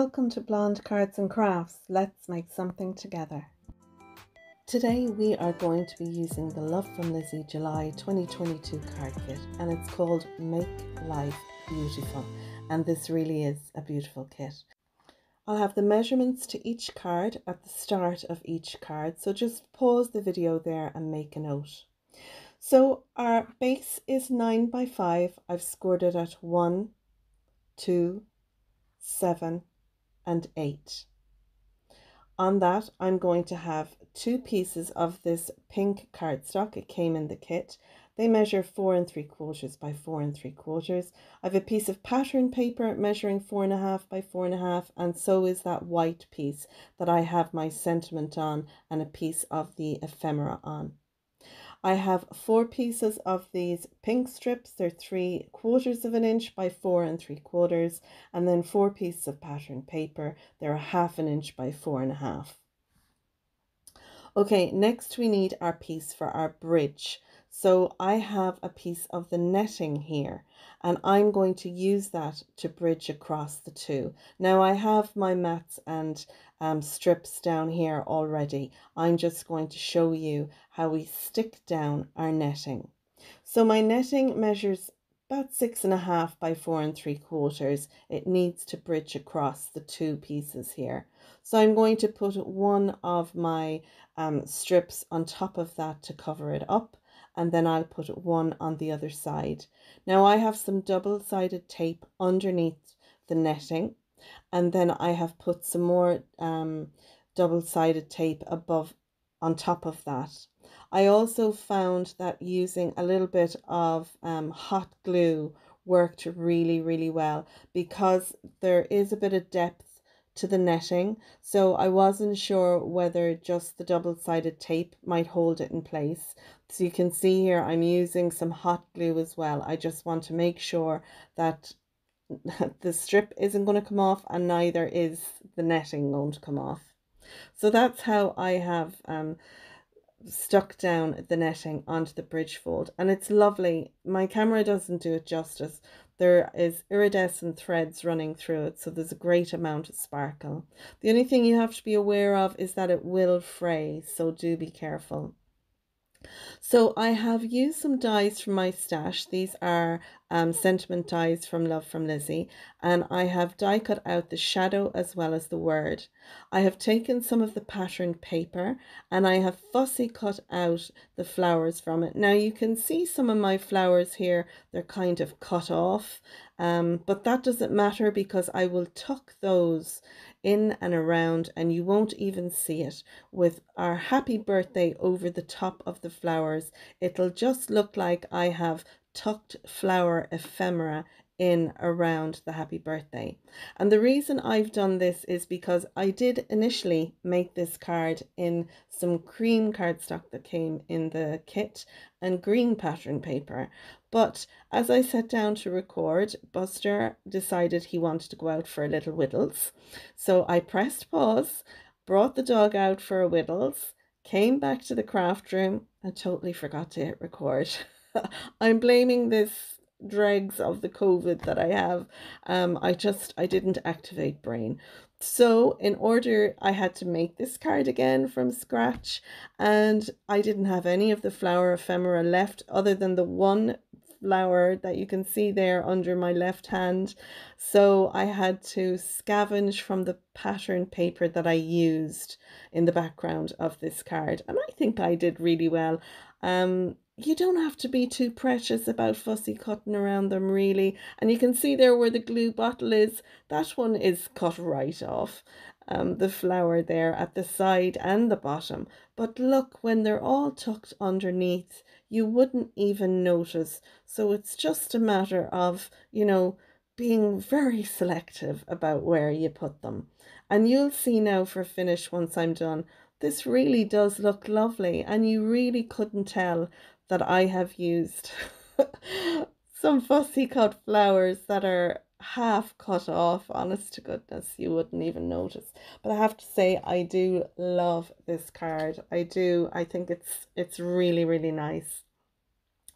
Welcome to Blonde Cards and Crafts. Let's make something together. Today we are going to be using the Love from Lizi July 2022 card kit, and it's called Make Life Beautiful, and this really is a beautiful kit. I'll have the measurements to each card at the start of each card, so just pause the video there and make a note. So our base is 9 by 5. I've scored it at 1, 2, 7 and 8. On that, I'm going to have 2 pieces of this pink cardstock. It came in the kit. They measure 4 3/4 by 4 3/4. I have a piece of pattern paper measuring 4.5 by 4.5, and so is that white piece that I have my sentiment on and a piece of the ephemera on. I have 4 pieces of these pink strips. They're 3/4 of an inch by 4 3/4, and then 4 pieces of pattern paper. They're 1/2 an inch by 4.5. Okay, next we need our piece for our bridge. So I have a piece of the netting here, and I'm going to use that to bridge across the two. Now I have my mats and strips down here already. I'm just going to show you how we stick down our netting. So my netting measures about 6.5 by 4 3/4. It needs to bridge across the 2 pieces here. So I'm going to put one of my strips on top of that to cover it up, and then I'll put one on the other side. Now I have some double-sided tape underneath the netting, and then I have put some more double-sided tape above on top of that. I also found that using a little bit of hot glue worked really well, because there is a bit of depth to the netting, so I wasn't sure whether just the double-sided tape might hold it in place. So you can see here I'm using some hot glue as well. I just want to make sure that the strip isn't going to come off, and neither is the netting going to come off. So that's how I have stuck down the netting onto the bridge fold, and it's lovely. My camera doesn't do it justice. There is iridescent threads running through it, so there's a great amount of sparkle. The only thing you have to be aware of is that it will fray, so do be careful. So I have used some dies from my stash. These are sentiment dies from Love from Lizi, and I have die cut out the shadow as well as the word. I have taken some of the pattern paper and I have fussy cut out the flowers from it. Now you can see some of my flowers here, they're kind of cut off, but that doesn't matter because I will tuck those in and around, and you won't even see it. With our happy birthday over the top of the flowers, it'll just look like I have tucked flower ephemera in around the happy birthday. And the reason I've done this is because I did initially make this card in some cream cardstock that came in the kit and green pattern paper, but as I sat down to record, Buster decided he wanted to go out for a little whittles. So I pressed pause, brought the dog out for a whittles, came back to the craft room and totally forgot to hit record. I'm blaming this dregs of the COVID that I have. I didn't activate brain. So in order, I had to make this card again from scratch, and I didn't have any of the flower ephemera left other than the one flower that you can see there under my left hand. So I had to scavenge from the pattern paper that I used in the background of this card, and I think I did really well. You don't have to be too precious about fussy cutting around them, really. And you can see there where the glue bottle is, that one is cut right off. The flower there at the side and the bottom. But look, when they're all tucked underneath, you wouldn't even notice. So it's just a matter of, you know, being very selective about where you put them. And you'll see now for finish once I'm done, this really does look lovely, and you really couldn't tell that I have used some fussy cut flowers that are half cut off. Honest to goodness, you wouldn't even notice. But I have to say, I do love this card. I do. I think it's really nice.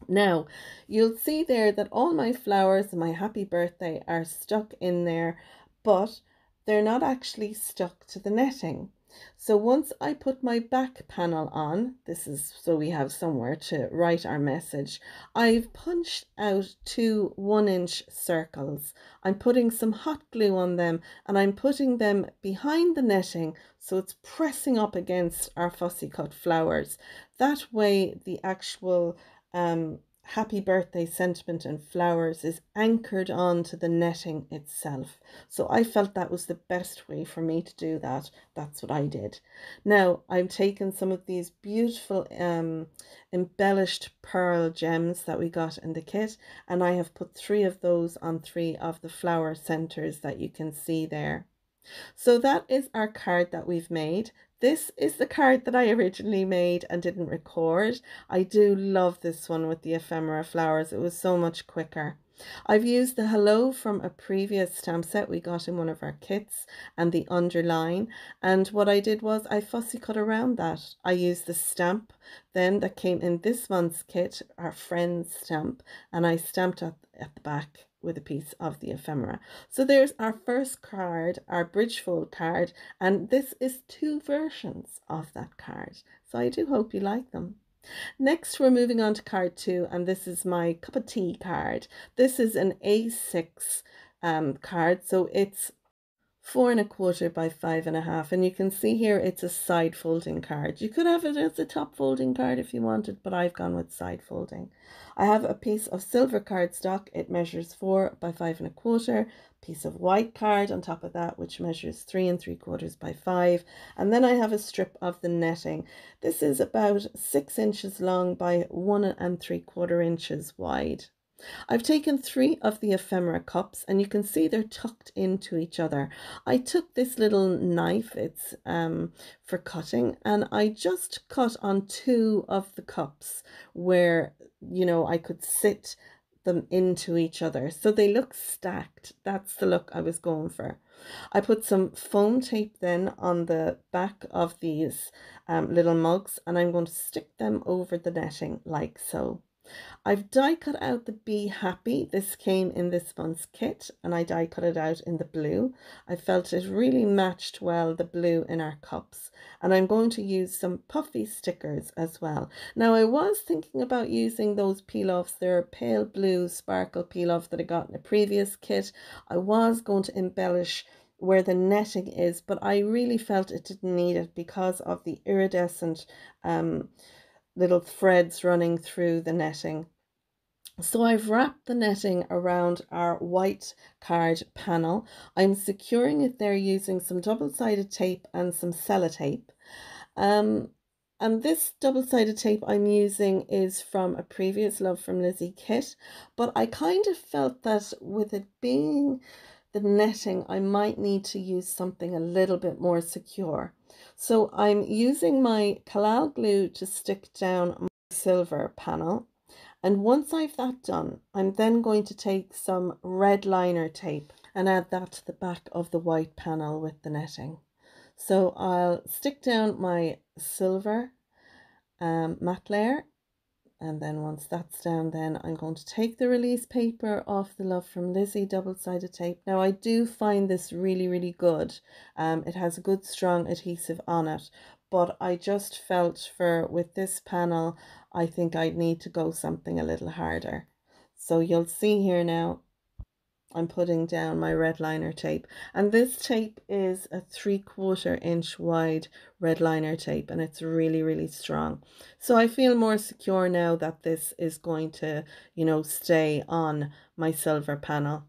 Now you'll see there that all my flowers and my happy birthday are stuck in there, but they're not actually stuck to the netting. So once I put my back panel on, this is so we have somewhere to write our message, I've punched out two 1-inch circles. I'm putting some hot glue on them and I'm putting them behind the netting so it's pressing up against our fussy cut flowers. That way the actual happy birthday sentiment and flowers is anchored onto the netting itself. So I felt that was the best way for me to do that. That's what I did. Now I've taken some of these beautiful embellished pearl gems that we got in the kit, and I have put 3 of those on 3 of the flower centers that you can see there. So that is our card that we've made. This is the card that I originally made and didn't record. I do love this one with the ephemera flowers. It was so much quicker. I've used the hello from a previous stamp set we got in one of our kits and the underline, and what I did was I fussy cut around that. I used the stamp then that came in this month's kit, our friend's stamp, and I stamped at the back with a piece of the ephemera. So there's our first card, our bridge fold card, and this is 2 versions of that card. So I do hope you like them. Next, we're moving on to card 2, and this is my cup of tea card. This is an A6 card, so it's 4¼ by 5½, and you can see here it's a side folding card. You could have it as a top folding card if you wanted, but I've gone with side folding. I have a piece of silver cardstock. It measures 4 by 5¼ piece of white card on top of that, which measures 3¾ by 5, and then I have a strip of the netting. This is about 6 inches long by 1¾ inches wide. I've taken 3 of the ephemera cups, and you can see they're tucked into each other. I took this little knife, it's for cutting, and I just cut on 2 of the cups where, you know, I could sit them into each other so they look stacked. That's the look I was going for. I put some foam tape then on the back of these little mugs, and I'm going to stick them over the netting like so. I've die cut out the Be Happy. This came in this month's kit, and I die cut it out in the blue. I felt it really matched well the blue in our cups, and I'm going to use some puffy stickers as well. Now I was thinking about using those peel-offs. They're pale blue sparkle peel-off that I got in a previous kit. I was going to embellish where the netting is, but I really felt it didn't need it because of the iridescent little threads running through the netting. So I've wrapped the netting around our white card panel. I'm securing it there using some double-sided tape and some sellotape. And this double-sided tape I'm using is from a previous Love from Lizi kit, but I kind of felt that with it being the netting, I might need to use something a little bit more secure. So I'm using my Collal glue to stick down my silver panel. And once I've that done, I'm then going to take some red liner tape and add that to the back of the white panel with the netting. So I'll stick down my silver matte layer, and then once that's down, then I'm going to take the release paper off the Love from Lizi double-sided tape. Now I do find this really, really good. It has a good strong adhesive on it, but I just felt with this panel, I think I'd need to go something a little harder. So you'll see here now, I'm putting down my red liner tape, and this tape is a 3/4 inch wide red liner tape, and it's really, really strong. So I feel more secure now that this is going to, you know, stay on my silver panel.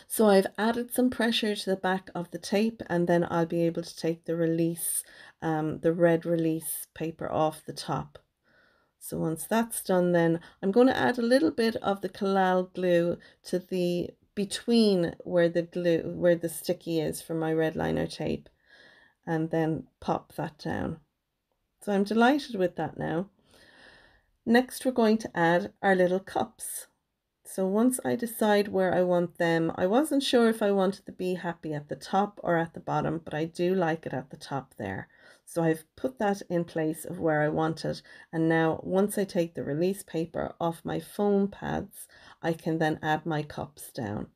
So I've added some pressure to the back of the tape, and then I'll be able to take the release, the red release paper off the top. So once that's done, then I'm going to add a little bit of the Collal glue to the between where the sticky is for my red liner tape, and then pop that down. So I'm delighted with that now. Next, we're going to add our little cups. So once I decide where I want them, I wasn't sure if I wanted the Be Happy at the top or at the bottom, but I do like it at the top there. So I've put that in place of where I want it. And now once I take the release paper off my foam pads, I can then add my cups down.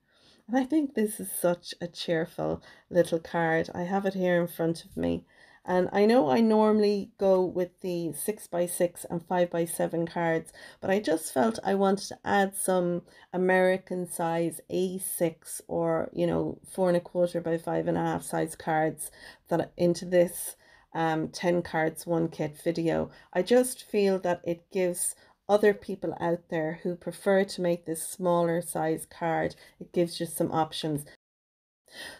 And I think this is such a cheerful little card. I have it here in front of me. And I know I normally go with the 6x6 and 5x7 cards, but I just felt I wanted to add some American size A6 or, 4¼ by 5½ size cards that into this 10 cards, one kit video. I just feel that it gives other people out there who prefer to make this smaller size card, it gives you some options.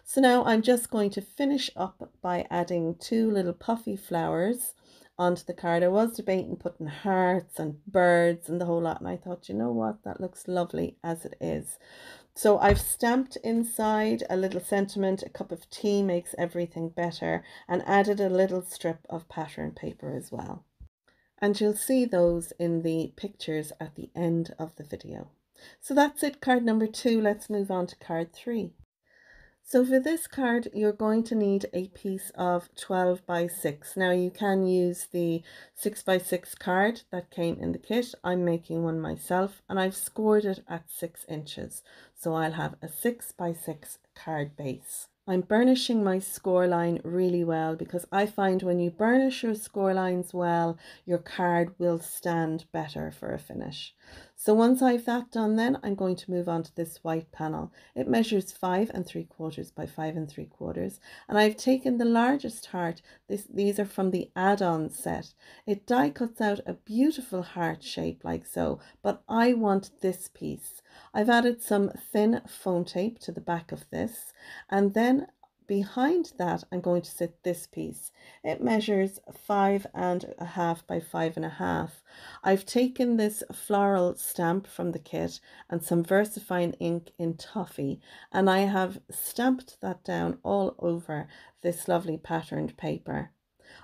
So now I'm just going to finish up by adding 2 little puffy flowers onto the card. I was debating putting hearts and birds and the whole lot, and I thought, you know what, that looks lovely as it is. So I've stamped inside a little sentiment, a cup of tea makes everything better, and added a little strip of pattern paper as well. And you'll see those in the pictures at the end of the video. So that's it, card number 2. Let's move on to card 3. So for this card, you're going to need a piece of 12x6. Now you can use the 6x6 card that came in the kit. I'm making one myself and I've scored it at 6 inches. So I'll have a 6x6 card base. I'm burnishing my score line really well because I find when you burnish your score lines well, your card will stand better for a finish. So once I've that done, then I'm going to move on to this white panel. It measures 5¾ by 5¾ and I've taken the largest heart. These are from the add-on set. It die cuts out a beautiful heart shape like so, but I want this piece. I've added some thin foam tape to the back of this, and then behind that I'm going to sit this piece. It measures 5½ by 5½. I've taken this floral stamp from the kit and some Versafine ink in toffee, and I have stamped that down all over this lovely patterned paper.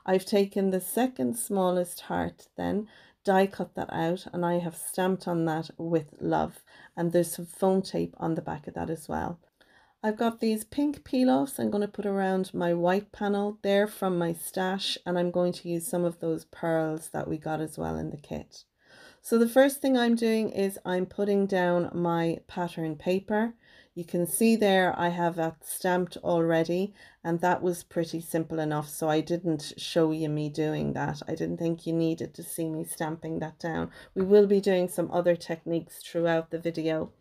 I've taken the second smallest heart, then die cut that out, and I have stamped on that with love, and there's some foam tape on the back of that as well. I've got these pink peel-offs I'm going to put around my white panel. They're from my stash, and I'm going to use some of those pearls that we got as well in the kit. So the first thing I'm doing is I'm putting down my pattern paper. You can see there I have that stamped already, and that was pretty simple enough, so I didn't show you me doing that. I didn't think you needed to see me stamping that down. We will be doing some other techniques throughout the video.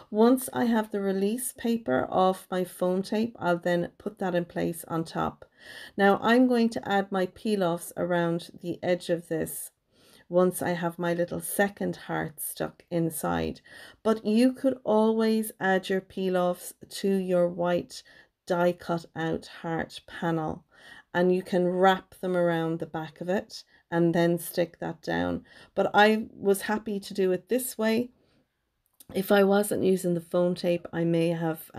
Once I have the release paper off my foam tape, I'll then put that in place on top. Now I'm going to add my peel-offs around the edge of this once I have my little second heart stuck inside. But you could always add your peel-offs to your white die cut out heart panel, and you can wrap them around the back of it and then stick that down. But I was happy to do it this way. If I wasn't using the foam tape, I may have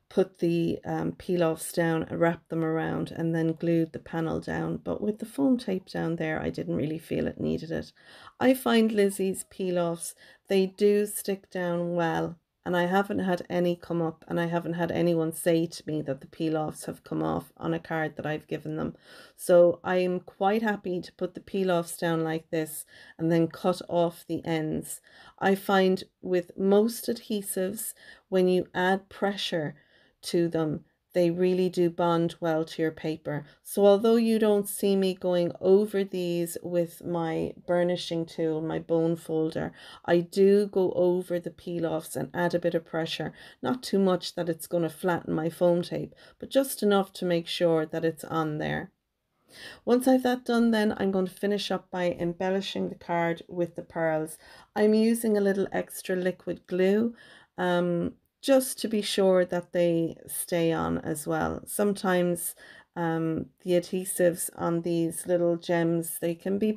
put the peel-offs down and wrapped them around and then glued the panel down, but with the foam tape down there I didn't really feel it needed it. I find Lizi's peel-offs, they do stick down well, and I haven't had any come up, and I haven't had anyone say to me that the peel-offs have come off on a card that I've given them. So I am quite happy to put the peel-offs down like this and then cut off the ends. I find with most adhesives, when you add pressure to them, they really do bond well to your paper. So although you don't see me going over these with my burnishing tool, my bone folder, I do go over the peel-offs and add a bit of pressure. Not too much that it's going to flatten my foam tape, but just enough to make sure that it's on there. Once I've that done, then I'm going to finish up by embellishing the card with the pearls. I'm using a little extra liquid glue just to be sure that they stay on as well. Sometimes the adhesives on these little gems, they can be a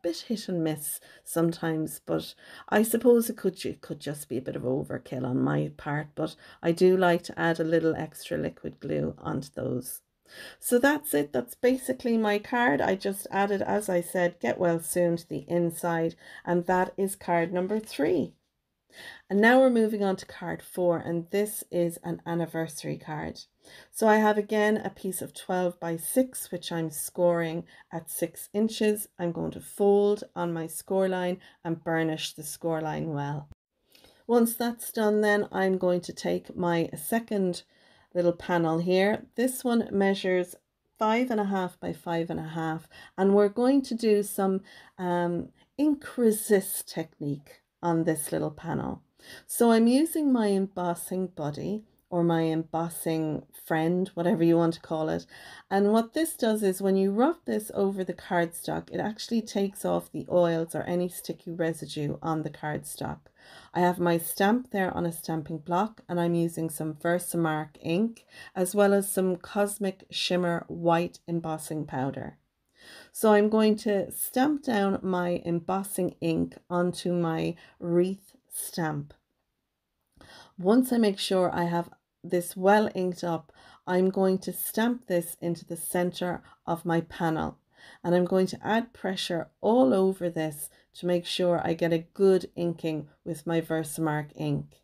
bit hit and miss sometimes, but I suppose it could just be a bit of overkill on my part, but I do like to add a little extra liquid glue onto those. So that's it. That's basically my card. I just added, as I said, get well soon to the inside, and that is card number 3. And now we're moving on to card 4, and this is an anniversary card. So I have again a piece of 12x6, which I'm scoring at 6 inches. I'm going to fold on my score line and burnish the score line well. Once that's done, then I'm going to take my second little panel here. This one measures 5.5 by 5.5, and we're going to do some ink resist technique on this little panel. So I'm using my embossing buddy, or my embossing friend, whatever you want to call it. And what this does is when you rub this over the cardstock, it actually takes off the oils or any sticky residue on the cardstock. I have my stamp there on a stamping block, and I'm using some Versamark ink as well as some Cosmic Shimmer white embossing powder. So I'm going to stamp down my embossing ink onto my wreath stamp. Once I make sure I have this well inked up, I'm going to stamp this into the center of my panel, and I'm going to add pressure all over this to make sure I get a good inking with my Versamark ink.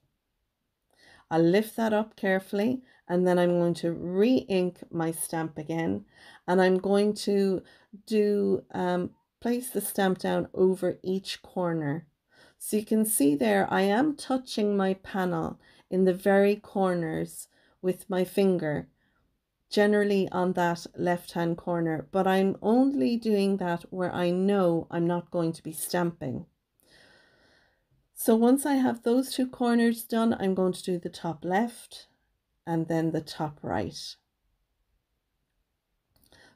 I'll lift that up carefully, and then I'm going to re-ink my stamp again, and I'm going to place the stamp down over each corner. So you can see there I am touching my panel in the very corners with my finger, generally on that left hand corner, but I'm only doing that where I know I'm not going to be stamping. So once I have those two corners done, I'm going to do the top left and then the top right.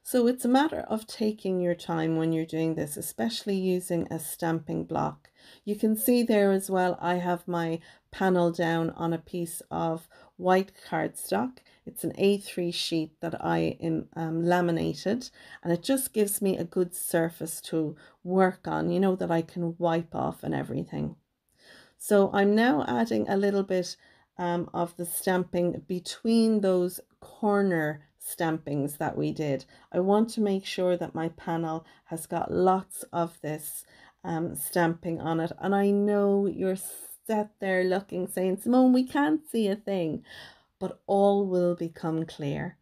So it's a matter of taking your time when you're doing this, especially using a stamping block. You can see there as well, I have my panel down on a piece of white cardstock. It's an A3 sheet that I laminated, and it just gives me a good surface to work on, you know, that I can wipe off and everything. So I'm now adding a little bit of the stamping between those corner stampings that we did. I want to make sure that my panel has got lots of this stamping on it. And I know you're sat there looking, saying, Simone, we can't see a thing, but all will become clear.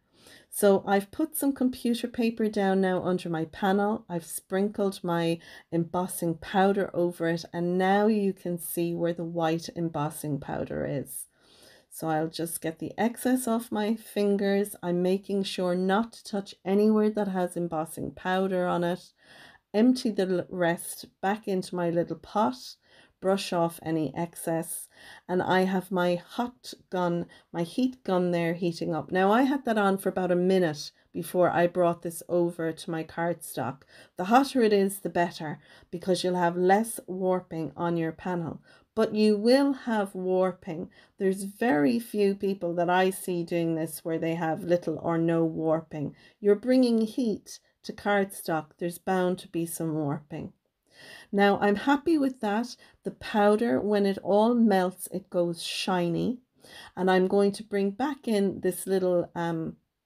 So I've put some computer paper down now under my panel. I've sprinkled my embossing powder over it, and now you can see where the white embossing powder is. So I'll just get the excess off my fingers. I'm making sure not to touch anywhere that has embossing powder on it. Empty the rest back into my little pot, brush off any excess, and I have my hot gun, my heat gun there heating up. Now I had that on for about a minute before I brought this over to my cardstock. The hotter it is, the better, because you'll have less warping on your panel. But you will have warping. There's very few people that I see doing this where they have little or no warping. You're bringing heat to cardstock, there's bound to be some warping. Now I'm happy with that. The powder, when it all melts, it goes shiny, and I'm going to bring back in this little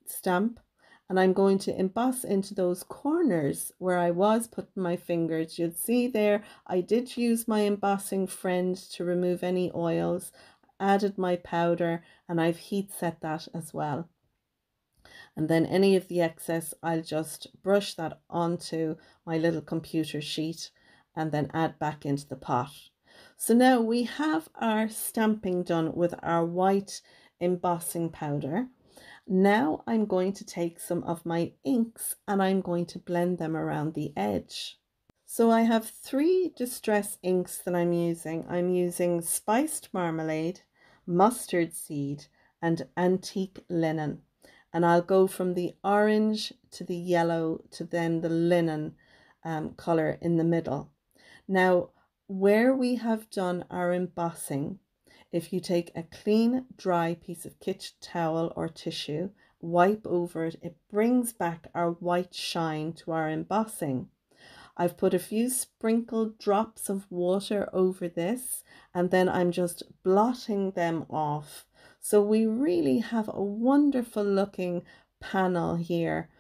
stamp, and I'm going to emboss into those corners where I was putting my fingers. You'll see there I did use my embossing friend to remove any oils, added my powder, and I've heat set that as well. And then any of the excess, I'll just brush that onto my little computer sheet and then add back into the pot. So now we have our stamping done with our white embossing powder. Now I'm going to take some of my inks and I'm going to blend them around the edge. So I have 3 distress inks that I'm using. I'm using Spiced Marmalade, Mustard Seed, and Antique Linen. And I'll go from the orange to the yellow to then the linen color in the middle. Now, where we have done our embossing, if you take a clean, dry piece of kitchen towel or tissue, wipe over it, it brings back our white shine to our embossing. I've put a few sprinkled drops of water over this, and then I'm just blotting them off. So we really have a wonderful looking panel here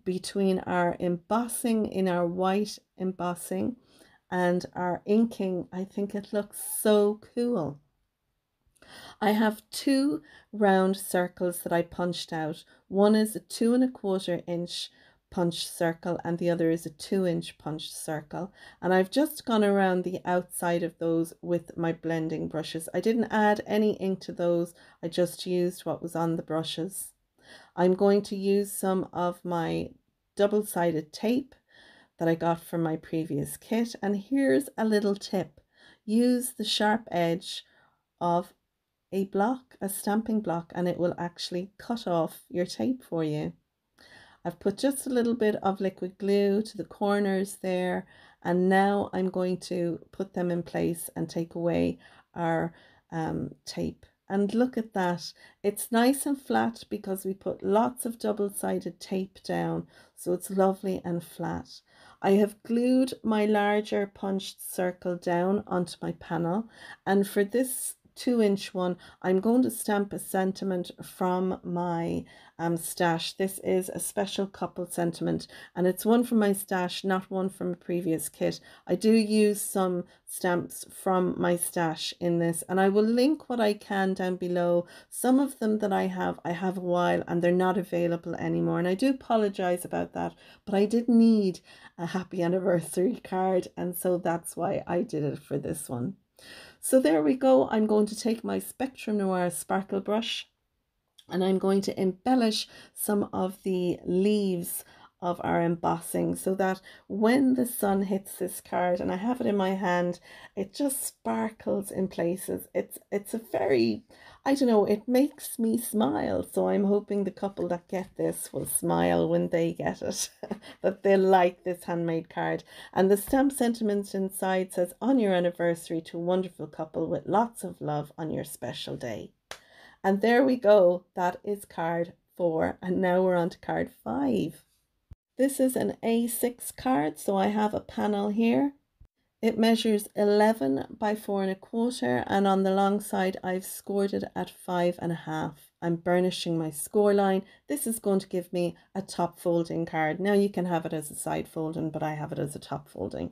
between our embossing in our white embossing and our inking. I think it looks so cool. I have 2 round circles that I punched out. One is a 2¼ inch punch circle and the other is a 2-inch punch circle, and I've just gone around the outside of those with my blending brushes. I didn't add any ink to those, I just used what was on the brushes. I'm going to use some of my double-sided tape that I got from my previous kit, and here's a little tip: use the sharp edge of a block, a stamping block, and it will actually cut off your tape for you. I've put just a little bit of liquid glue to the corners there, and now I'm going to put them in place and take away our tape. And look at that, it's nice and flat because we put lots of double-sided tape down, so it's lovely and flat. I have glued my larger punched circle down onto my panel, and for this 2-inch one I'm going to stamp a sentiment from my stash. This is a special couple sentiment, and it's one from my stash, not one from a previous kit. I do use some stamps from my stash in this, and I will link what I can down below. Some of them that I have a while and they're not available anymore, and I do apologize about that, but I did need a happy anniversary card, and so that's why I did it for this one. So there we go. I'm going to take my Spectrum Noir sparkle brush and I'm going to embellish some of the leaves of our embossing so that when the sun hits this card, and I have it in my hand, it just sparkles in places. It's a very, I don't know, it makes me smile. So I'm hoping the couple that get this will smile when they get it, that they'll like this handmade card. And the stamp sentiment inside says, on your anniversary to a wonderful couple with lots of love on your special day. And there we go, that is card 4, and now we're on to card 5. This is an A6 card, so I have a panel here. It measures 11 by 4¼ and on the long side I've scored it at 5½. I'm burnishing my score line. This is going to give me a top folding card. Now you can have it as a side folding, but I have it as a top folding.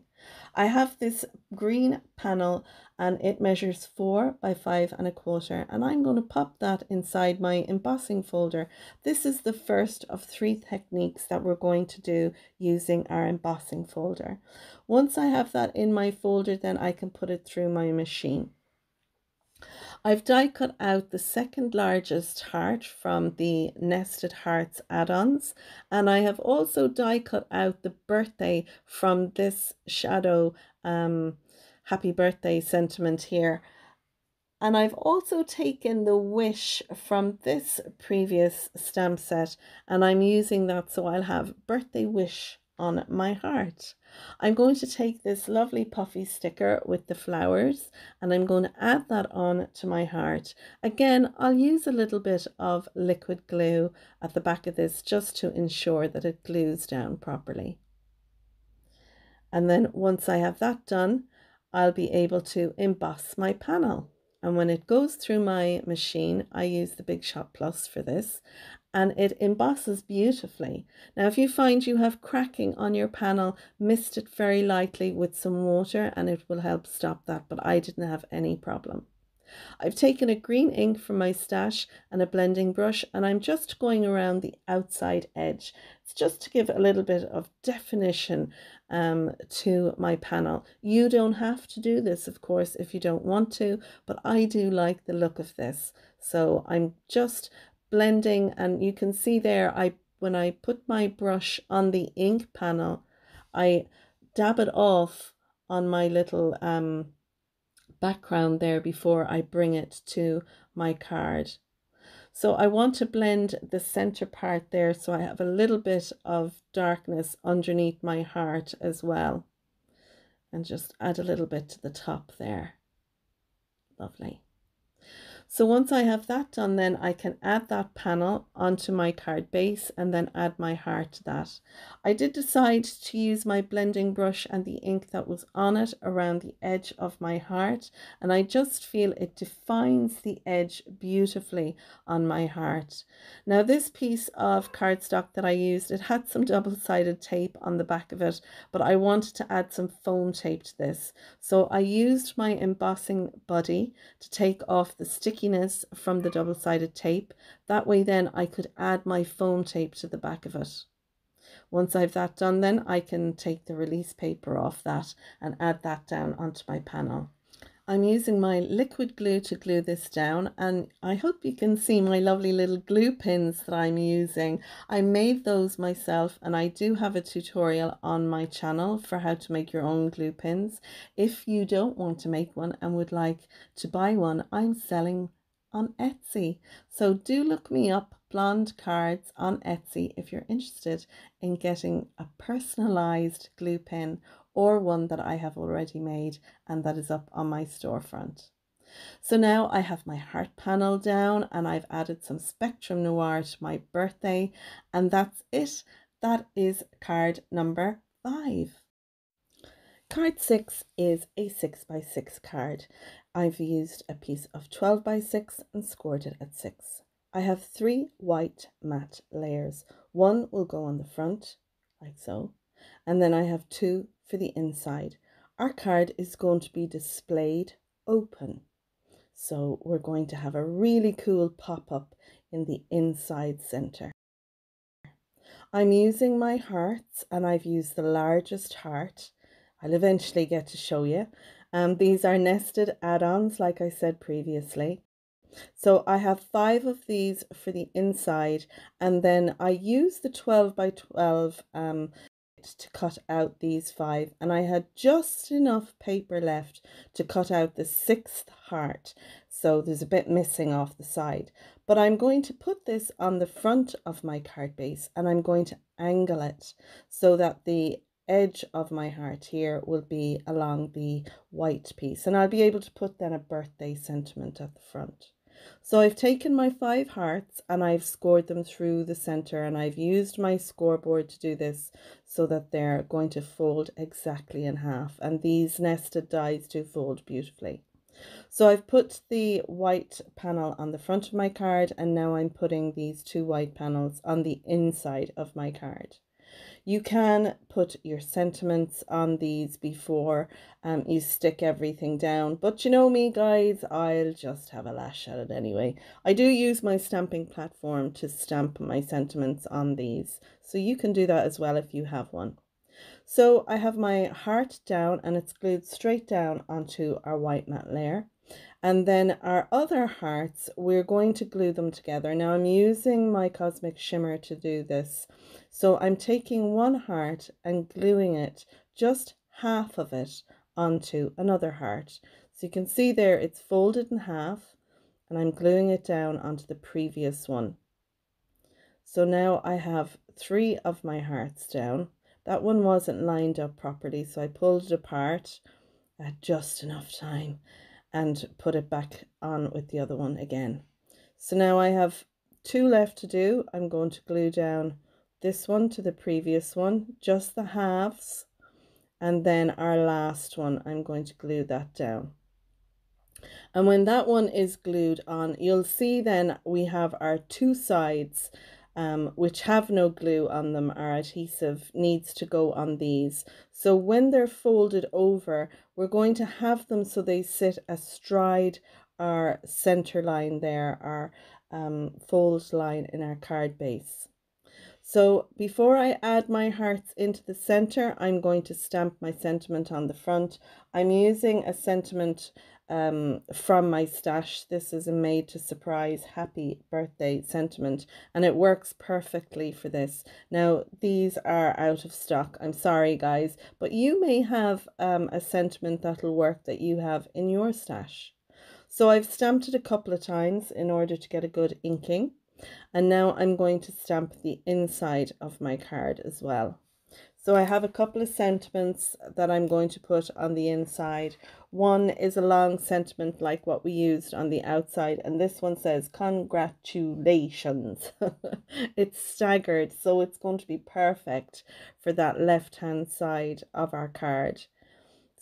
I have this green panel and it measures 4 by 5¼ and I'm going to pop that inside my embossing folder. This is the first of 3 techniques that we're going to do using our embossing folder. Once I have that in my folder, then I can put it through my machine. I've die cut out the second largest heart from the Nested Hearts add-ons, and I have also die cut out the birthday from this shadow happy birthday sentiment here. And I've also taken the wish from this previous stamp set, and I'm using that, so I'll have birthday wish on my heart. I'm going to take this lovely puffy sticker with the flowers and I'm going to add that on to my heart. Again, I'll use a little bit of liquid glue at the back of this just to ensure that it glues down properly. And then once I have that done, I'll be able to emboss my panel. And when it goes through my machine, I use the Big Shot Plus for this, and it embosses beautifully. Now, if you find you have cracking on your panel, mist it very lightly with some water and it will help stop that, but I didn't have any problem. I've taken a green ink from my stash and a blending brush, and I'm just going around the outside edge. It's just to give a little bit of definition to my panel. You don't have to do this, of course, if you don't want to, but I do like the look of this. So I'm just blending, and you can see there, when I put my brush on the ink panel, I dab it off on my little background there before I bring it to my card. So I want to blend the center part there so I have a little bit of darkness underneath my heart as well, and just add a little bit to the top there. Lovely. So once I have that done, then I can add that panel onto my card base and then add my heart to that. I did decide to use my blending brush and the ink that was on it around the edge of my heart, and I just feel it defines the edge beautifully on my heart. Now this piece of cardstock that I used, it had some double-sided tape on the back of it, but I wanted to add some foam tape to this. So I used my embossing buddy to take off the stickiness from the double-sided tape. That way then I could add my foam tape to the back of it. Once I've that done, then I can take the release paper off that and add that down onto my panel. I'm using my liquid glue to glue this down, and I hope you can see my lovely little glue pins that I'm using. I made those myself, and I do have a tutorial on my channel for how to make your own glue pins. If you don't want to make one and would like to buy one, I'm selling on Etsy. So do look me up, Blonde Cards, on Etsy if you're interested in getting a personalized glue pin or one that I have already made and that is up on my storefront. So now I have my heart panel down and I've added some Spectrum Noir to my birthday, and that's it. That is card number 5. Card 6 is a 6x6 card. I've used a piece of 12x6 and scored it at 6. I have 3 white matte layers. One will go on the front, like so, and then I have 2 for the inside. Our card is going to be displayed open. So we're going to have a really cool pop-up in the inside center. I'm using my hearts, and I've used the largest heart. I'll eventually get to show you. These are nested add-ons, like I said previously. So I have 5 of these for the inside, and then I use the 12 by 12 to cut out these 5, and I had just enough paper left to cut out the 6th heart, so there's a bit missing off the side. But I'm going to put this on the front of my card base, and I'm going to angle it so that the edge of my heart here will be along the white piece, and I'll be able to put then a birthday sentiment at the front. So I've taken my 5 hearts and I've scored them through the center, and I've used my scoreboard to do this so that they're going to fold exactly in half, and these nested dies do fold beautifully. So I've put the white panel on the front of my card, and now I'm putting these 2 white panels on the inside of my card. You can put your sentiments on these before you stick everything down, but you know me guys, I'll just have a lash at it anyway. I do use my stamping platform to stamp my sentiments on these, so you can do that as well if you have one. So I have my heart down and it's glued straight down onto our white matte layer. And then our other hearts, we're going to glue them together. Now I'm using my Cosmic Shimmer to do this. So I'm taking one heart and gluing it, just half of it, onto another heart. So you can see there it's folded in half, and I'm gluing it down onto the previous one. So now I have 3 of my hearts down. That one wasn't lined up properly, so I pulled it apart at just enough time and put it back on with the other one again. So now I have 2 left to do. I'm going to glue down this one to the previous one, just the halves, and then our last one, I'm going to glue that down. And when that one is glued on, you'll see then we have our 2 sides which have no glue on them. Our adhesive needs to go on these. So when they're folded over, we're going to have them so they sit astride our center line there, our fold line in our card base. So before I add my hearts into the center, I'm going to stamp my sentiment on the front. I'm using a sentiment from my stash. This is a Made to Surprise Happy Birthday sentiment, and it works perfectly for this. Now these are out of stock, I'm sorry guys, but you may have a sentiment that'll work that you have in your stash. So I've stamped it a couple of times in order to get a good inking. And now I'm going to stamp the inside of my card as well. So I have a couple of sentiments that I'm going to put on the inside. One is a long sentiment like what we used on the outside, and this one says congratulations. It's staggered, so it's going to be perfect for that left hand side of our card.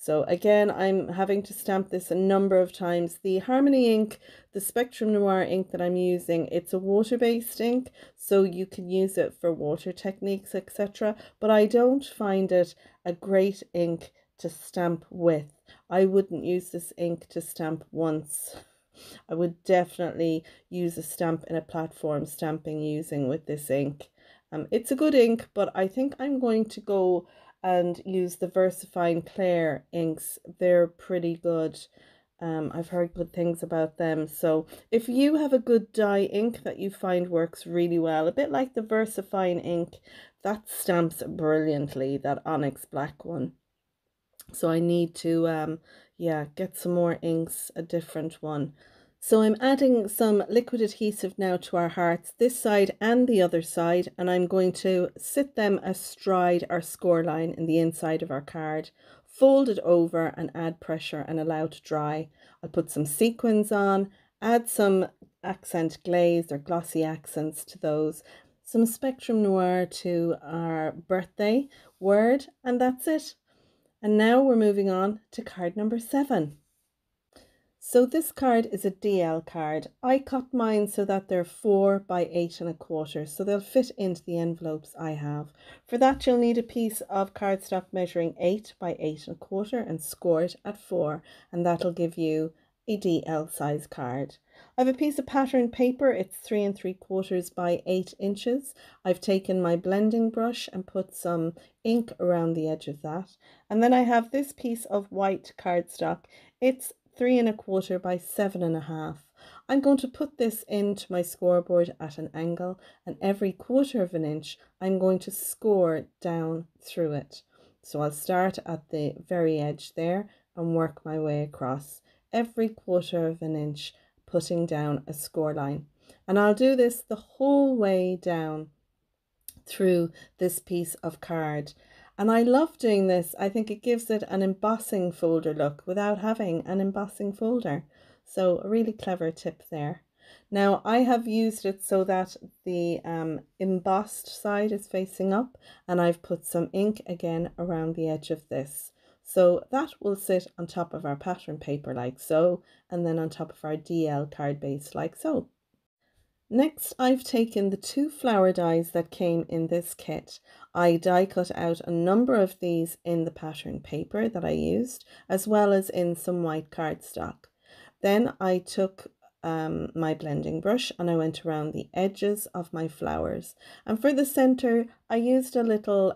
So again, I'm having to stamp this a number of times. The Harmony ink, the Spectrum Noir ink that I'm using, it's a water-based ink, so you can use it for water techniques, etc. But I don't find it a great ink to stamp with. I wouldn't use this ink to stamp once. I would definitely use a stamp in a platform stamping using with this ink. It's a good ink, but I think I'm going to go and use the Versafine Clear inks. They're pretty good. I've heard good things about them. So if you have a good dye ink that you find works really well, a bit like the Versafine ink, that stamps brilliantly, that Onyx black one. So I need to, yeah, get some more inks, a different one. So I'm adding some liquid adhesive now to our hearts, this side and the other side, and I'm going to sit them astride our score line in the inside of our card, fold it over and add pressure and allow to dry. I'll put some sequins on, add some accent glaze or glossy accents to those, some Spectrum Noir to our birthday word, and that's it. And now we're moving on to card number 7. So this card is a DL card. I cut mine so that they're 4 by 8¼ so they'll fit into the envelopes I have. For that you'll need a piece of cardstock measuring 8 by 8¼ and score it at 4, and that'll give you a DL size card. I have a piece of pattern paper, it's 3¾ by 8 inches. I've taken my blending brush and put some ink around the edge of that. And then I have this piece of white cardstock. It's 3¼ by 7½. I'm going to put this into my scoreboard at an angle, and every 1/4 inch I'm going to score down through it. So I'll start at the very edge there and work my way across, every 1/4 inch putting down a score line. And I'll do this the whole way down through this piece of card. And I love doing this. I think it gives it an embossing folder look without having an embossing folder. So a really clever tip there. Now I have used it so that the embossed side is facing up, and I've put some ink again around the edge of this. So that will sit on top of our pattern paper like so, and then on top of our DL card base like so. Next, I've taken the 2 flower dies that came in this kit. I die cut out a number of these in the pattern paper that I used, as well as in some white cardstock. Then I took my blending brush and I went around the edges of my flowers. And for the center, I used a little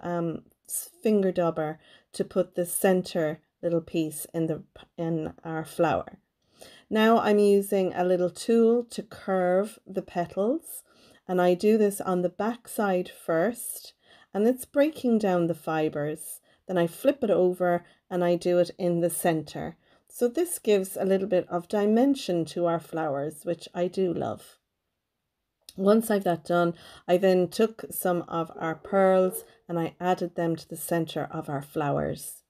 finger dauber to put the center little piece in our flower. Now I'm using a little tool to curve the petals, and I do this on the back side first, and it's breaking down the fibers. Then I flip it over and I do it in the center. So this gives a little bit of dimension to our flowers, which I do love. Once I've that done, I then took some of our pearls and I added them to the center of our flowers.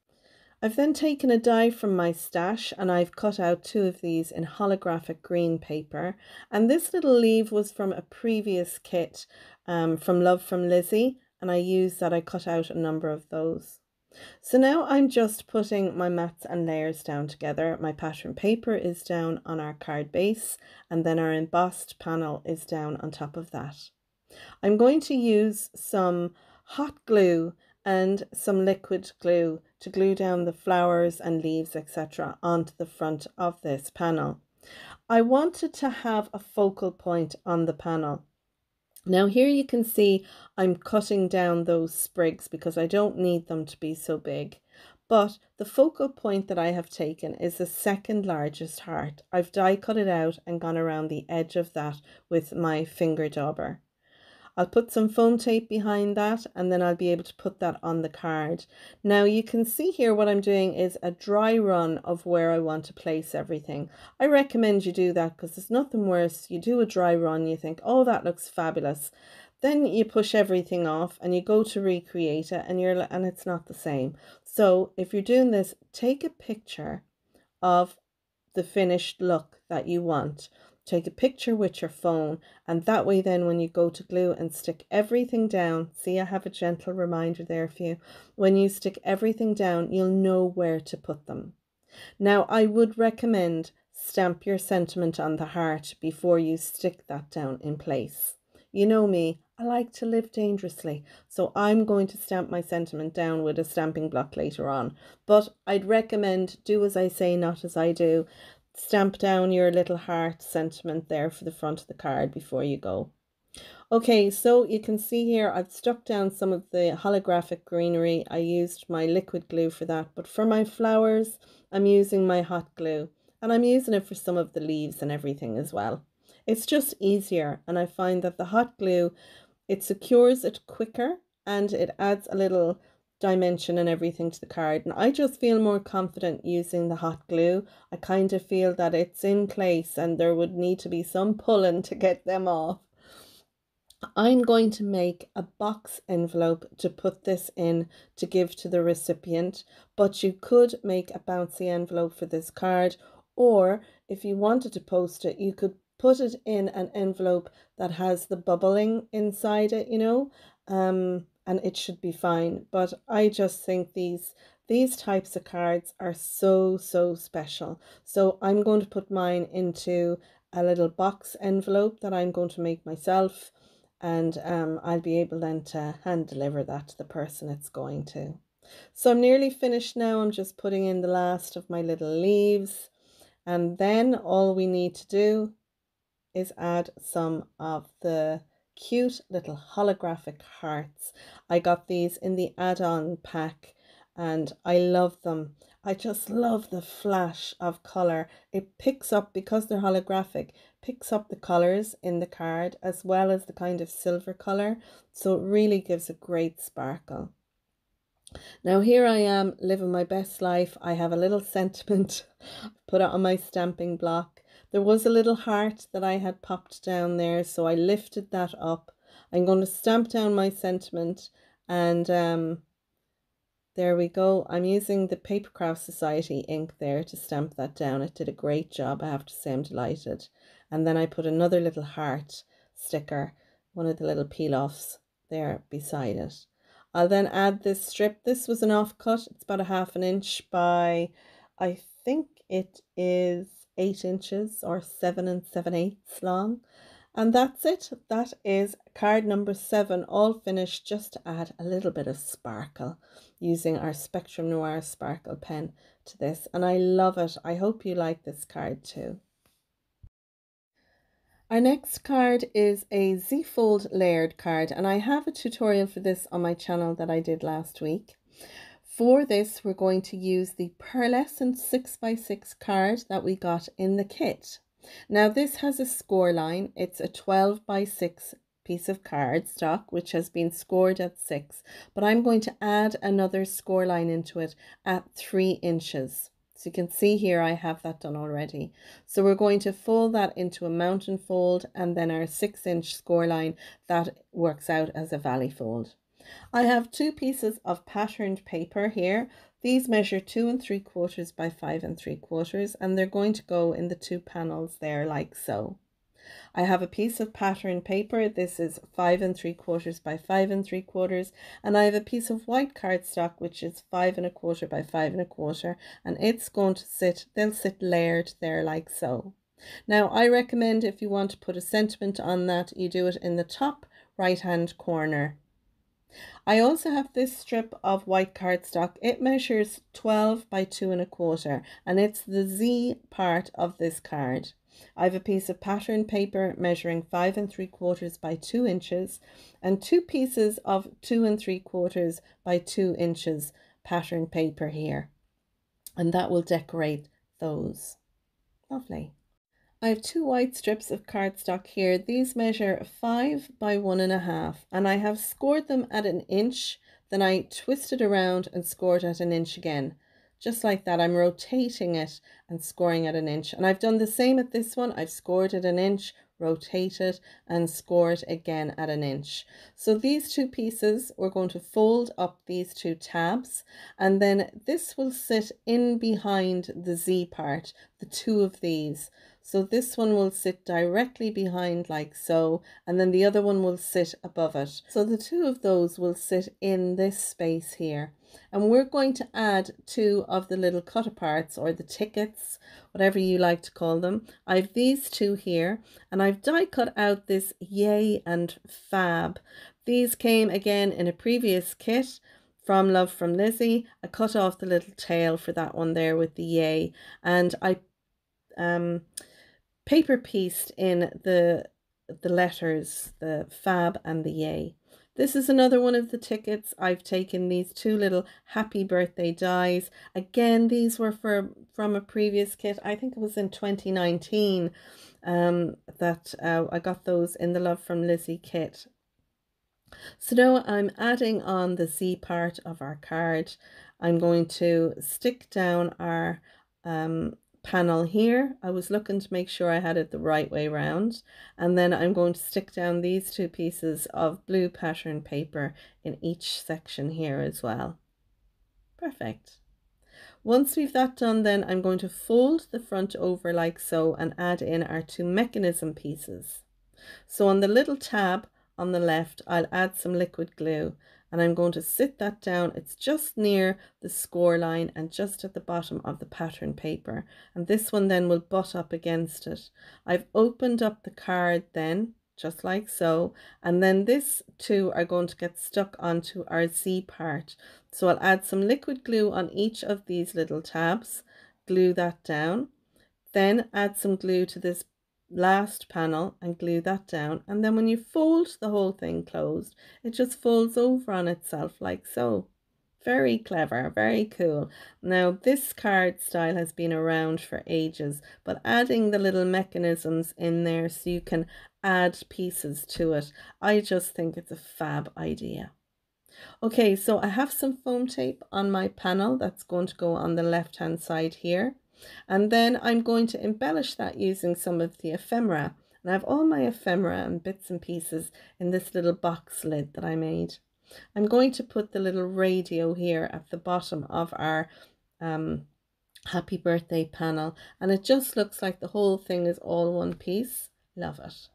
I've then taken a die from my stash and I've cut out 2 of these in holographic green paper, and this little leaf was from a previous kit from From Lizi, and I used that. I cut out a number of those. So now I'm just putting my mats and layers down together. My pattern paper is down on our card base, and then our embossed panel is down on top of that. I'm going to use some hot glue and some liquid glue to glue down the flowers and leaves, etc., onto the front of this panel. I wanted to have a focal point on the panel. Now here you can see I'm cutting down those sprigs because I don't need them to be so big. But the focal point that I have taken is the second largest heart. I've die cut it out and gone around the edge of that with my finger dauber. I'll put some foam tape behind that, and then I'll be able to put that on the card. Now you can see here what I'm doing is a dry run of where I want to place everything. I recommend you do that because there's nothing worse. You do a dry run, you think, oh, that looks fabulous. Then you push everything off and you go to recreate it, and it's not the same. So if you're doing this, take a picture of the finished look that you want. Take a picture with your phone, and that way then when you go to glue and stick everything down, see, I have a gentle reminder there for you. When you stick everything down, you'll know where to put them. Now I would recommend stamp your sentiment on the heart before you stick that down in place. You know me, I like to live dangerously, so I'm going to stamp my sentiment down with a stamping block later on. But I'd recommend do as I say, not as I do. Stamp down your little heart sentiment there for the front of the card before you go. Okay, so you can see here I've stuck down some of the holographic greenery. I used my liquid glue for that, but for my flowers, I'm using my hot glue, and I'm using it for some of the leaves and everything as well. It's just easier, and I find that the hot glue, it secures it quicker and it adds a little dimension and everything to the card. And I just feel more confident using the hot glue. I kind of feel that it's in place and there would need to be some pulling to get them off. I'm going to make a box envelope to put this in to give to the recipient, but you could make a bouncy envelope for this card, or if you wanted to post it, you could put it in an envelope that has the bubbling inside it, you know, and it should be fine. But I just think these types of cards are so special. So I'm going to put mine into a little box envelope that I'm going to make myself, and I'll be able then to hand deliver that to the person it's going to. So I'm nearly finished now. I'm just putting in the last of my little leaves, and then all we need to do is add some of the cute little holographic hearts. I got these in the add-on pack and I love them. I just love the flash of color. It picks up, because they're holographic, picks up the colors in the card as well as the kind of silver color. So it really gives a great sparkle. Now here I am living my best life. I have a little sentiment. Put it on my stamping block. There was a little heart that I had popped down there, so I lifted that up. I'm going to stamp down my sentiment, and there we go. I'm using the Papercraft Society ink there to stamp that down. It did a great job, I have to say. I'm delighted. And then I put another little heart sticker, one of the little peel-offs there beside it. I'll then add this strip. This was an offcut. It's about a 1/2 inch by, I think it is 8 inches or 7 7/8 long. And that's it. That is card number 7, all finished, just to add a little bit of sparkle using our Spectrum Noir sparkle pen to this. And I love it. I hope you like this card too. Our next card is a Z-fold layered card, and I have a tutorial for this on my channel that I did last week. For this, we're going to use the Pearlescent 6x6 card that we got in the kit. Now this has a score line. It's a 12x6 piece of cardstock which has been scored at 6, but I'm going to add another score line into it at 3 inches. So you can see here I have that done already. So we're going to fold that into a mountain fold, and then our 6-inch score line, that works out as a valley fold. I have 2 pieces of patterned paper here. These measure 2 3/4 by 5 3/4, and they're going to go in the 2 panels there like so. I have a piece of patterned paper. This is 5 3/4 by 5 3/4, and I have a piece of white cardstock which is 5 1/4 by 5 1/4, and it's going to sit, they'll sit layered there like so. Now I recommend, if you want to put a sentiment on that, you do it in the top right hand corner. I also have this strip of white cardstock. It measures 12 by 2 1/4, and it's the Z part of this card. I have a piece of pattern paper measuring 5 3/4 by 2 inches, and 2 pieces of 2 3/4 by 2 inches pattern paper here, and that will decorate those. Lovely. I have 2 white strips of cardstock here. These measure 5 by 1 1/2, and I have scored them at 1 inch. Then I twisted around and scored at 1 inch again. Just like that, I'm rotating it and scoring at 1 inch. And I've done the same at this one. I've scored at 1 inch, rotated, and scored again at 1 inch. So these 2 pieces, we're going to fold up these 2 tabs, and then this will sit in behind the Z part, the 2 of these. So this one will sit directly behind like so, and then the other one will sit above it. So the 2 of those will sit in this space here. And we're going to add 2 of the little cut aparts, or the tickets, whatever you like to call them. I have these 2 here, and I've die cut out this Yay and Fab. These came again in a previous kit from Lizi. I cut off the little tail for that one there with the Yay, and I paper pieced in the the letters, the fab and the yay. This is another one of the tickets. I've taken these two little happy birthday dies. Again, these were from a previous kit. I think it was in 2019 that I got those in the Love from Lizi kit. So now I'm adding on the Z part of our card. I'm going to stick down our panel here. I was looking to make sure I had it the right way round, and then I'm going to stick down these two pieces of blue pattern paper in each section here as well. Perfect. Once we've that done, then I'm going to fold the front over like so and add in our two mechanism pieces. So on the little tab on the left, I'll add some liquid glue, and I'm going to sit that down. It's just near the score line and just at the bottom of the pattern paper, and this one then will butt up against it. I've opened up the card then, just like so, and then this two are going to get stuck onto our Z part. So I'll add some liquid glue on each of these little tabs, glue that down, then add some glue to this last panel and glue that down, and then when you fold the whole thing closed, it just folds over on itself like so. Very clever, very cool. Now this card style has been around for ages, but adding the little mechanisms in there so you can add pieces to it, I just think it's a fab idea. Okay, so I have some foam tape on my panel that's going to go on the left hand side here. And then I'm going to embellish that using some of the ephemera. And I have all my ephemera and bits and pieces in this little box lid that I made. I'm going to put the little radio here at the bottom of our happy birthday panel. And it just looks like the whole thing is all one piece. Love it.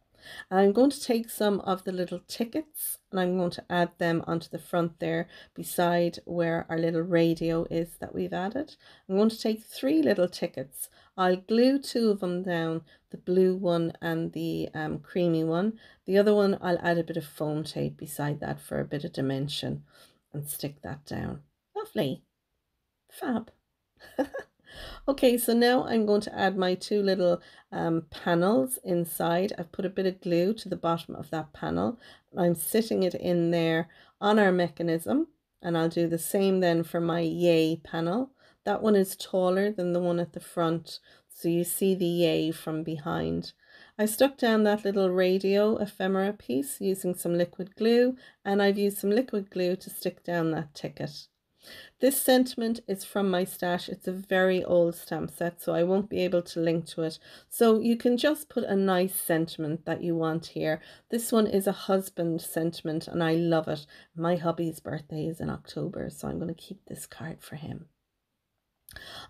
And I'm going to take some of the little tickets and I'm going to add them onto the front there beside where our little radio is that we've added. I'm going to take 3 little tickets. I'll glue 2 of them down, the blue one and the creamy one. The other one I'll add a bit of foam tape beside that for a bit of dimension and stick that down. Lovely. Fab. Okay, so now I'm going to add my 2 little panels inside. I've put a bit of glue to the bottom of that panel. I'm sitting it in there on our mechanism, and I'll do the same then for my yay panel. That one is taller than the one at the front, so you see the yay from behind. I stuck down that little radio ephemera piece using some liquid glue, and I've used some liquid glue to stick down that ticket. This sentiment is from my stash. It's a very old stamp set, so I won't be able to link to it. So you can just put a nice sentiment that you want here. This one is a husband sentiment and I love it. My hubby's birthday is in October, so I'm going to keep this card for him.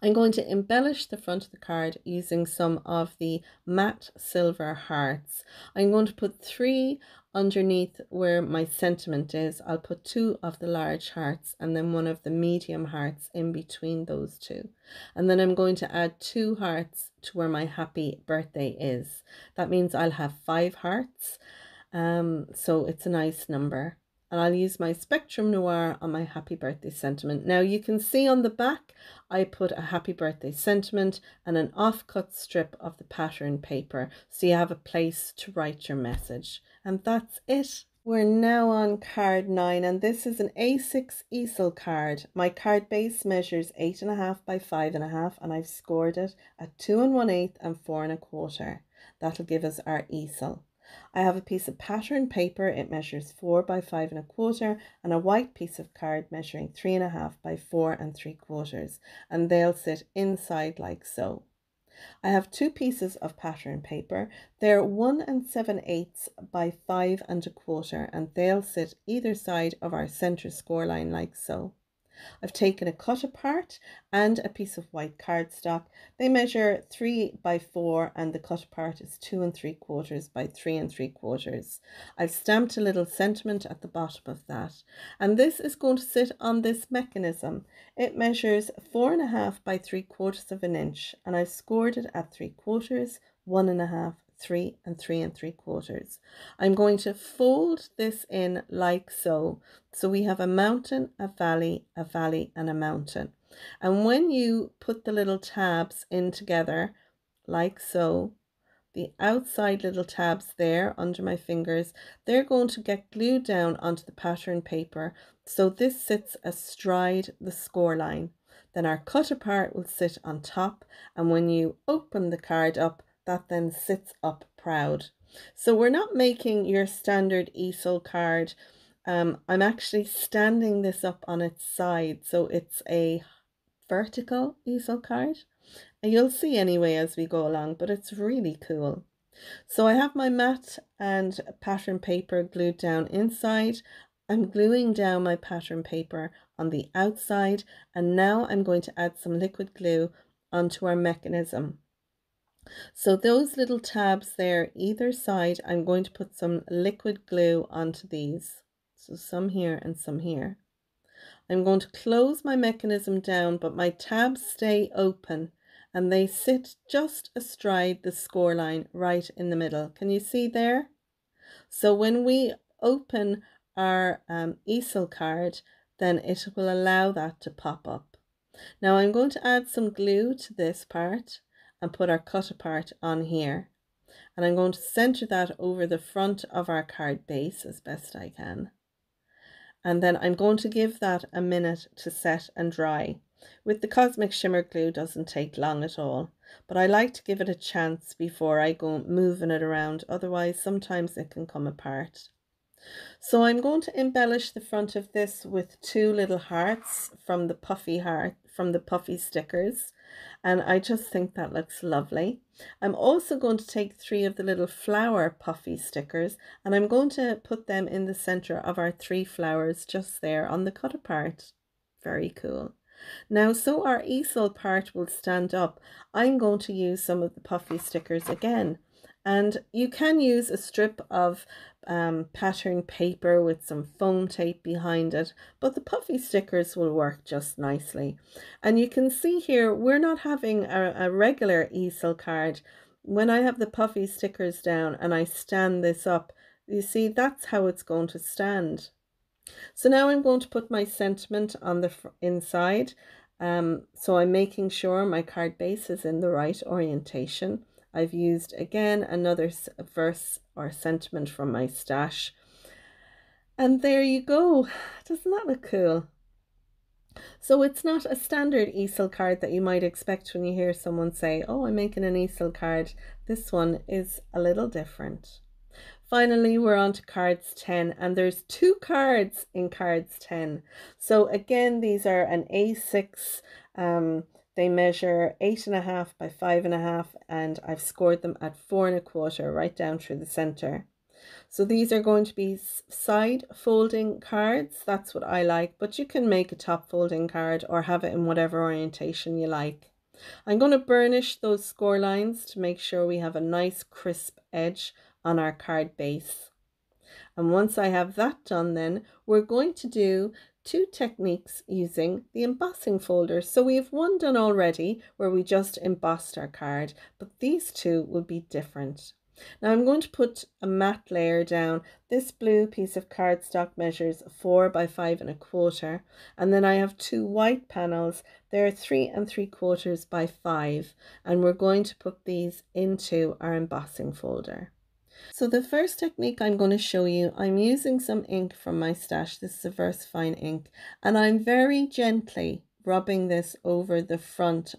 I'm going to embellish the front of the card using some of the matte silver hearts. I'm going to put 3 underneath where my sentiment is. I'll put 2 of the large hearts and then 1 of the medium hearts in between those 2. And then I'm going to add 2 hearts to where my happy birthday is. That means I'll have 5 hearts. So it's a nice number. And I'll use my Spectrum Noir on my happy birthday sentiment. Now you can see on the back I put a happy birthday sentiment and an offcut strip of the pattern paper, so you have a place to write your message. And that's it. We're now on card 9, and this is an A6 easel card. My card base measures 8.5 by 5.5 and I've scored it at 2 1/8 and 4 1/4. That'll give us our easel. I have a piece of pattern paper, it measures 4 by 5 1/4, and a white piece of card measuring 3.5 by 4 3/4, and they'll sit inside like so. I have 2 pieces of pattern paper. They're 1 7/8 by 5 1/4, and they'll sit either side of our center score line like so. I've taken a cut apart and a piece of white cardstock. They measure 3 by 4 and the cut apart is 2 3/4 by 3 3/4. I've stamped a little sentiment at the bottom of that, and this is going to sit on this mechanism. It measures 4.5 by 3/4 inch, and I've scored it at 3/4, 1.5, 3 and 3 3/4. I'm going to fold this in like so. So we have a mountain, a valley and a mountain. And when you put the little tabs in together like so, the outside little tabs there under my fingers, they're going to get glued down onto the pattern paper. So this sits astride the score line. Then our cut apart will sit on top, and when you open the card up, that then sits up proud. So we're not making your standard easel card. I'm actually standing this up on its side, so it's a vertical easel card. And you'll see anyway as we go along, but it's really cool. So I have my mat and pattern paper glued down inside. I'm gluing down my pattern paper on the outside, and now I'm going to add some liquid glue onto our mechanism. So those little tabs there either side, I'm going to put some liquid glue onto these. So some here and some here. I'm going to close my mechanism down, but my tabs stay open and they sit just astride the score line right in the middle. Can you see there? So when we open our easel card, then it will allow that to pop up. Now I'm going to add some glue to this part and put our cut apart on here. And I'm going to center that over the front of our card base as best I can. And then I'm going to give that a minute to set and dry. With the Cosmic Shimmer glue, doesn't take long at all, but I like to give it a chance before I go moving it around, otherwise sometimes it can come apart. So I'm going to embellish the front of this with two little hearts from the puffy stickers, and I just think that looks lovely. I'm also going to take 3 of the little flower puffy stickers, and I'm going to put them in the center of our 3 flowers just there on the cut apart. Very cool. Now, so our easel part will stand up, I'm going to use some of the puffy stickers again. And you can use a strip of pattern paper with some foam tape behind it, but the puffy stickers will work just nicely. And you can see here, we're not having a regular easel card. When I have the puffy stickers down and I stand this up, you see that's how it's going to stand. So now I'm going to put my sentiment on the inside. So I'm making sure my card base is in the right orientation. I've used again another verse or sentiment from my stash. And there you go. Doesn't that look cool? So it's not a standard easel card that you might expect when you hear someone say, oh, I'm making an easel card. This one is a little different. Finally, we're on to cards 10, and there's 2 cards in cards 10. So again, these are an A6. They measure 8.5 by 5.5, and I've scored them at 4.25 right down through the center. So these are going to be side folding cards. That's what I like, but you can make a top folding card or have it in whatever orientation you like. I'm going to burnish those score lines to make sure we have a nice crisp edge on our card base. And once I have that done, then we're going to do 2 techniques using the embossing folder. So we have one done already where we just embossed our card, but these 2 will be different. Now I'm going to put a matte layer down. This blue piece of cardstock measures 4 by 5.25, and then I have 2 white panels. They're 3 3/4 by 5, and we're going to put these into our embossing folder. So the first technique I'm going to show you, I'm using some ink from my stash. This is a Versafine ink, and I'm very gently rubbing this over the front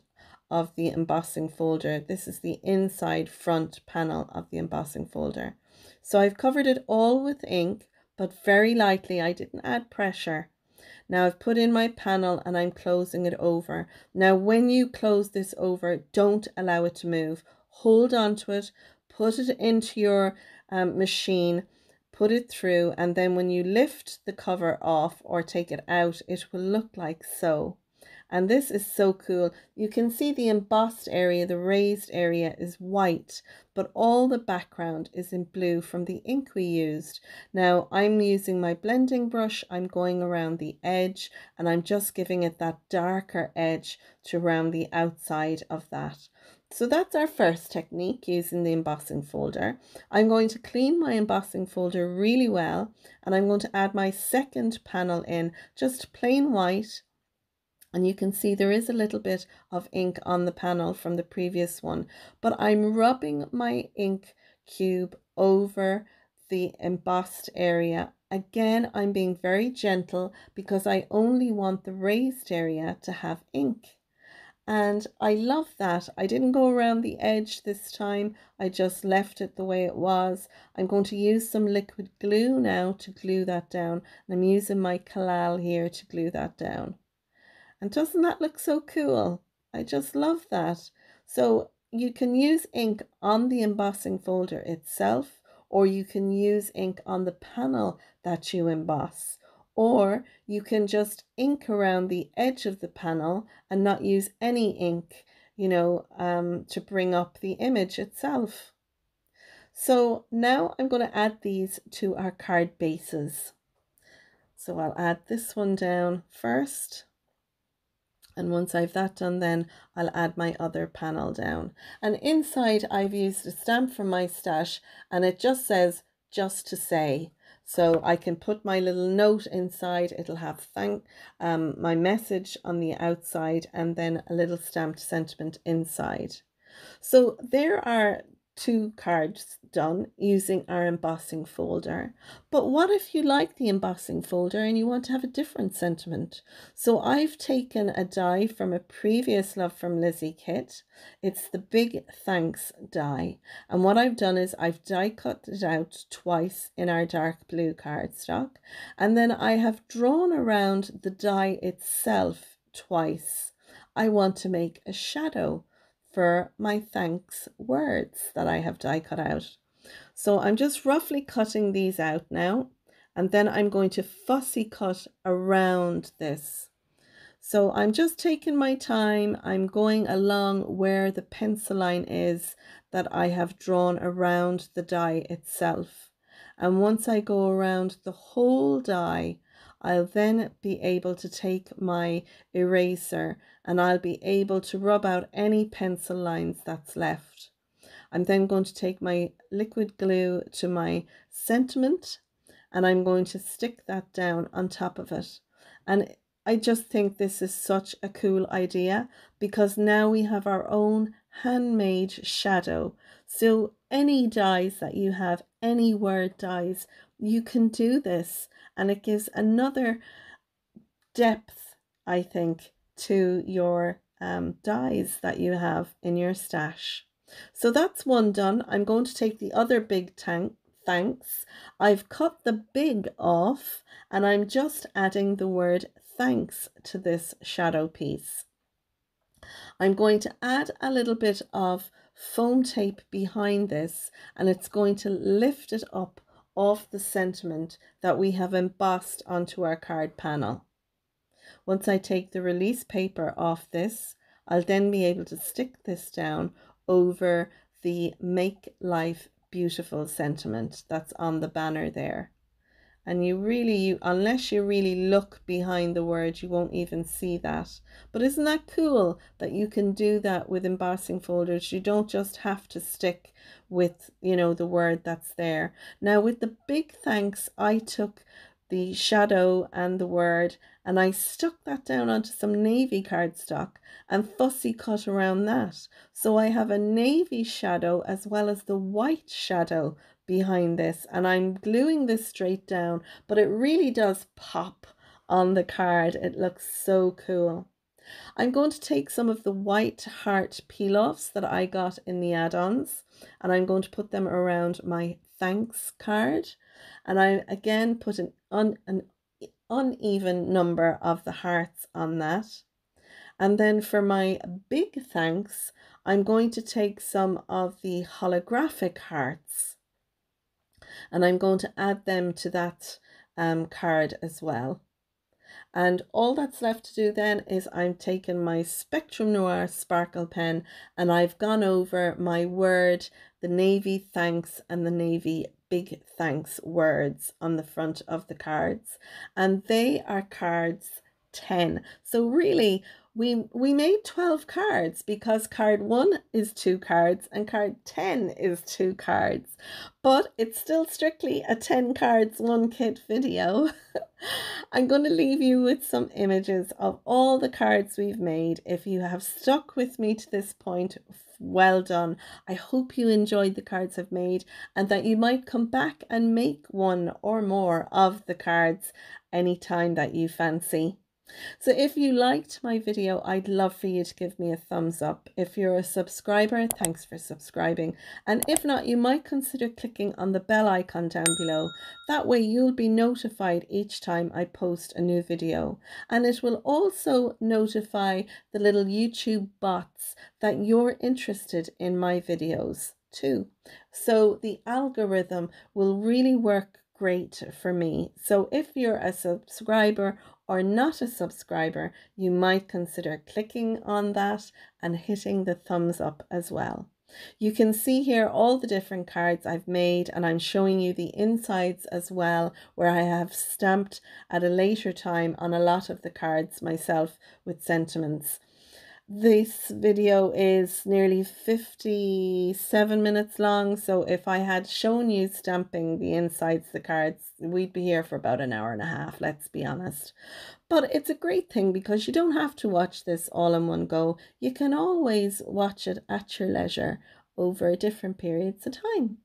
of the embossing folder. This is the inside front panel of the embossing folder. So I've covered it all with ink, but very lightly. I didn't add pressure. Now I've put in my panel and I'm closing it over. Now when you close this over, don't allow it to move. Hold on to it. Put it into your machine, put it through, and then when you lift the cover off or take it out, it will look like so. And this is so cool. You can see the embossed area, the raised area is white, but all the background is in blue from the ink we used. Now I'm using my blending brush, I'm going around the edge, and I'm just giving it that darker edge to round the outside of that. So that's our first technique using the embossing folder. I'm going to clean my embossing folder really well, and I'm going to add my second panel in, just plain white. And you can see there is a little bit of ink on the panel from the previous one, but I'm rubbing my ink cube over the embossed area. Again, I'm being very gentle because I only want the raised area to have ink. And I love that. I didn't go around the edge this time. I just left it the way it was. I'm going to use some liquid glue now to glue that down. And I'm using my Kalal here to glue that down. And doesn't that look so cool? I just love that. So you can use ink on the embossing folder itself, or you can use ink on the panel that you emboss, or you can just ink around the edge of the panel and not use any ink, to bring up the image itself. So now I'm going to add these to our card bases. So I'll add this one down first. And once I've that done, then I'll add my other panel down. And inside I've used a stamp from my stash, and it just says just to say. So I can put my little note inside. It'll have my message on the outside, and then a little stamped sentiment inside. So there are 2 cards done using our embossing folder. But what if you like the embossing folder and you want to have a different sentiment? So I've taken a die from a previous Love from Lizi kit. It's the Big Thanks die. And what I've done is I've die cut it out twice in our dark blue cardstock. And then I have drawn around the die itself twice. I want to make a shadow for my thanks words that I have die cut out. So I'm just roughly cutting these out now, and then I'm going to fussy cut around this. So I'm just taking my time. I'm going along where the pencil line is that I have drawn around the die itself. And once I go around the whole die, I'll then be able to take my eraser and I'll be able to rub out any pencil lines that's left. I'm then going to take my liquid glue to my sentiment and I'm going to stick that down on top of it. And I just think this is such a cool idea because now we have our own handmade shadow. So any dies that you have, any word dies, you can do this, and it gives another depth, I think, to your dies that you have in your stash. So that's one done. I'm going to take the other big thanks. I've cut the big off and I'm just adding the word thanks to this shadow piece. I'm going to add a little bit of foam tape behind this, and it's going to lift it up off the sentiment that we have embossed onto our card panel. Once I take the release paper off this, I'll then be able to stick this down over the Make Life Beautiful sentiment that's on the banner there. And unless you really look behind the word, you won't even see that. But isn't that cool that you can do that with embossing folders? You don't just have to stick with, the word that's there. Now with the big thanks, I took the shadow and the word and I stuck that down onto some navy cardstock and fussy cut around that. So I have a navy shadow as well as the white shadow behind this, and I'm gluing this straight down, but it really does pop on the card. It looks so cool. I'm going to take some of the white heart peel-offs that I got in the add-ons, and I'm going to put them around my thanks card, and I again put an uneven number of the hearts on that. And then for my big thanks, I'm going to take some of the holographic hearts and I'm going to add them to that card as well. And all that's left to do then is I'm taking my Spectrum Noir sparkle pen and I've gone over my word, the navy thanks and the navy big thanks words on the front of the cards, and they are cards 10. So really we made 12 cards because card 1 is 2 cards and card 10 is 2 cards, but it's still strictly a 10 cards 1 kit video. I'm going to leave you with some images of all the cards we've made. If you have stuck with me to this point, well done. I hope you enjoyed the cards I've made and that you might come back and make one or more of the cards anytime that you fancy. So if you liked my video, I'd love for you to give me a thumbs up. If you're a subscriber, thanks for subscribing. And if not, you might consider clicking on the bell icon down below. That way you'll be notified each time I post a new video. And it will also notify the little YouTube bots that you're interested in my videos too. So the algorithm will really work great for me. So if you're a subscriber or not a subscriber, you might consider clicking on that and hitting the thumbs up as well. You can see here all the different cards I've made, and I'm showing you the insides as well, where I have stamped at a later time on a lot of the cards myself with sentiments. This video is nearly 57 minutes long, so if I had shown you stamping the insides of the cards, we'd be here for about an hour and a half, let's be honest. But it's a great thing because you don't have to watch this all in one go. You can always watch it at your leisure over different periods of time.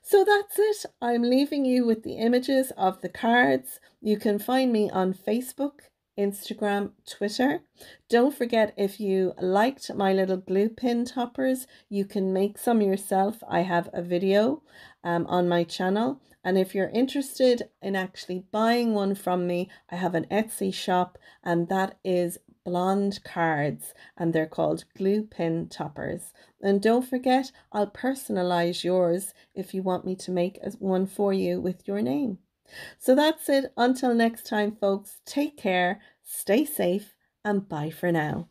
So that's it. I'm leaving you with the images of the cards. You can find me on Facebook, Instagram, Twitter. Don't forget, if you liked my little glue pin toppers, you can make some yourself. I have a video on my channel, and if you're interested in actually buying one from me, I have an Etsy shop, and that is blonde cards, and they're called glue pin toppers. And don't forget, I'll personalize yours if you want me to make one for you with your name. So that's it. Until next time, folks, take care, stay safe, and bye for now.